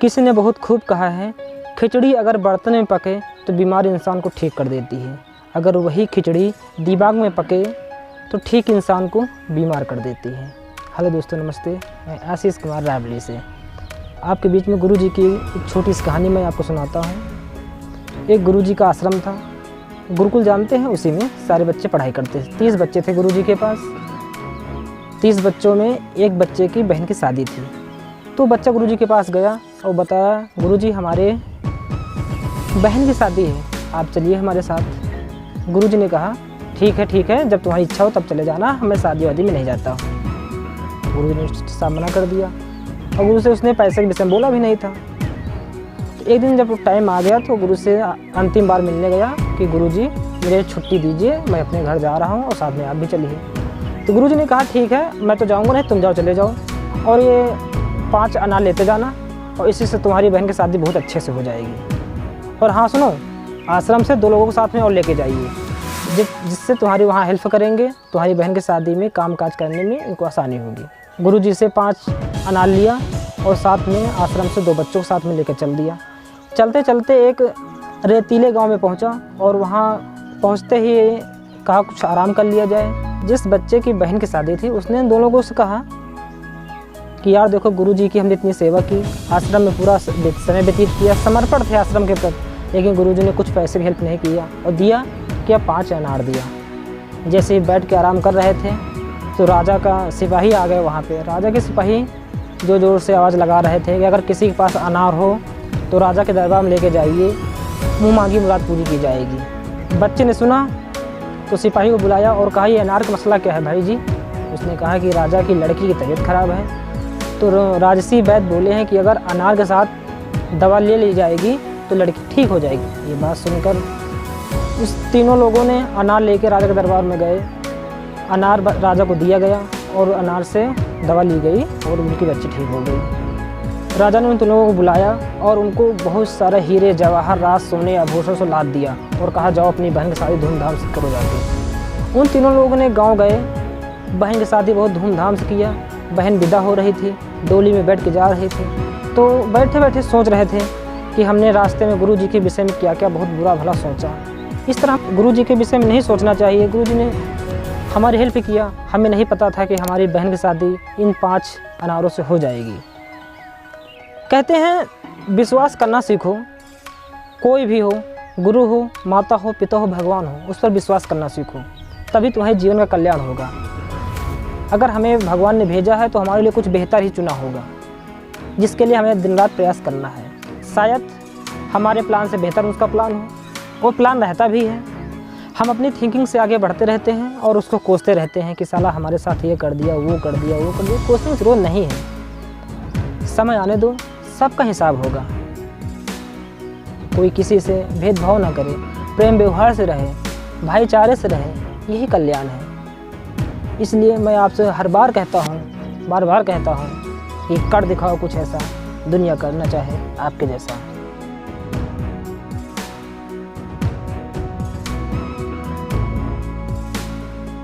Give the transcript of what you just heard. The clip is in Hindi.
किसी ने बहुत खूब कहा है, खिचड़ी अगर बर्तन में पके तो बीमार इंसान को ठीक कर देती है, अगर वही खिचड़ी दिमाग में पके तो ठीक इंसान को बीमार कर देती है। हेलो दोस्तों, नमस्ते। मैं आशीष कुमार रावली से आपके बीच में गुरुजी की एक छोटी सी कहानी मैं आपको सुनाता हूँ। एक गुरुजी का आश्रम था, गुरुकुल जानते हैं, उसी में सारे बच्चे पढ़ाई करते थे। 30 बच्चे थे गुरुजी के पास। 30 बच्चों में एक बच्चे की बहन की शादी थी। तो बच्चा गुरुजी के पास गया और बताया, गुरुजी हमारे बहन की शादी है, आप चलिए हमारे साथ। गुरुजी ने कहा, ठीक है, जब तुम्हारी इच्छा हो तब चले जाना, मैं शादी वादी में नहीं जाता हूँ। गुरुजी ने साफ मना कर दिया और गुरु से उसने पैसे के विषय में बोला भी नहीं था। तो एक दिन जब टाइम आ गया तो गुरु से अंतिम बार मिलने गया कि गुरुजी मुझे छुट्टी दीजिए, मैं अपने घर जा रहा हूँ और साथ में आप भी चलिए। तो गुरुजी ने कहा, ठीक है, मैं तो जाऊँगा नहीं, तुम जाओ, चले जाओ और ये 5 अनार लेते जाना और इसी से तुम्हारी बहन की शादी बहुत अच्छे से हो जाएगी। और हाँ सुनो, आश्रम से 2 लोगों को साथ में और लेके जाइए, जिससे तुम्हारी वहाँ हेल्प करेंगे, तुम्हारी बहन की शादी में काम काज करने में इनको आसानी होगी। गुरुजी से 5 अनार लिया और साथ में आश्रम से 2 बच्चों को साथ में लेकर चल दिया। चलते चलते एक रेतीले गांव में पहुंचा और वहां पहुंचते ही कहा कुछ आराम कर लिया जाए। जिस बच्चे की बहन की शादी थी उसने 2 लोगों से कहा कि यार देखो, गुरुजी की हमने इतनी सेवा की, आश्रम में पूरा समय व्यतीत किया, समर्पण थे आश्रम के प्रति, लेकिन गुरुजी ने कुछ पैसे की हेल्प नहीं किया और दिया क्या, 5 अनार दिया। जैसे ही बैठ के आराम कर रहे थे तो राजा का सिपाही आ गए वहाँ पे। राजा के सिपाही जो जोर से आवाज़ लगा रहे थे कि अगर किसी के पास अनार हो तो राजा के दरबार में लेके जाइए, मुँह मांगी मुराद पूरी की जाएगी। बच्चे ने सुना तो सिपाही को बुलाया और कहा, ये अनार का मसला क्या है भाई जी? उसने कहा कि राजा की लड़की की तबीयत खराब है। तो राजसी वैद्य बोले हैं कि अगर अनार के साथ दवा ले ली जाएगी तो लड़की ठीक हो जाएगी। ये बात सुनकर उस तीनों लोगों ने अनार लेके राजा के दरबार में गए। अनार राजा को दिया गया और अनार से दवा ली गई और उनकी बच्ची ठीक हो गई। राजा ने उन तीनों लोगों को बुलाया और उनको बहुत सारे हीरे जवाहरात, सोने, आभूषण से लाद दिया और कहा, जाओ अपनी बहन की शादी धूमधाम से करो जाके। उन तीनों लोगों ने गाँव गए, बहन की शादी बहुत धूमधाम से किया। बहन विदा हो रही थी, डोली में बैठ के जा रही थी, तो बैठे बैठे सोच रहे थे कि हमने रास्ते में गुरुजी के विषय में क्या क्या बहुत बुरा भला सोचा। इस तरह गुरुजी के विषय में नहीं सोचना चाहिए। गुरुजी ने हमारी हेल्प किया, हमें नहीं पता था कि हमारी बहन की शादी इन 5 अनारों से हो जाएगी। कहते हैं विश्वास करना सीखो, कोई भी हो, गुरु हो, माता हो, पिता हो, भगवान हो, उस पर विश्वास करना सीखो, तभी तुम्हारे जीवन का कल्याण होगा। अगर हमें भगवान ने भेजा है तो हमारे लिए कुछ बेहतर ही चुना होगा, जिसके लिए हमें दिन रात प्रयास करना है। शायद हमारे प्लान से बेहतर उसका प्लान हो, वो प्लान रहता भी है। हम अपनी थिंकिंग से आगे बढ़ते रहते हैं और उसको कोसते रहते हैं कि साला हमारे साथ ये कर दिया, वो कर दिया, वो कर दिया। कोसने की जरूरत नहीं है, समय आने दो, सबका हिसाब होगा। कोई किसी से भेदभाव ना करे, प्रेम व्यवहार से रहे, भाईचारे से रहे, यही कल्याण है। इसलिए मैं आपसे हर बार कहता हूँ, बार बार कहता हूँ कि कर दिखाओ कुछ ऐसा, दुनिया करना चाहे आपके जैसा।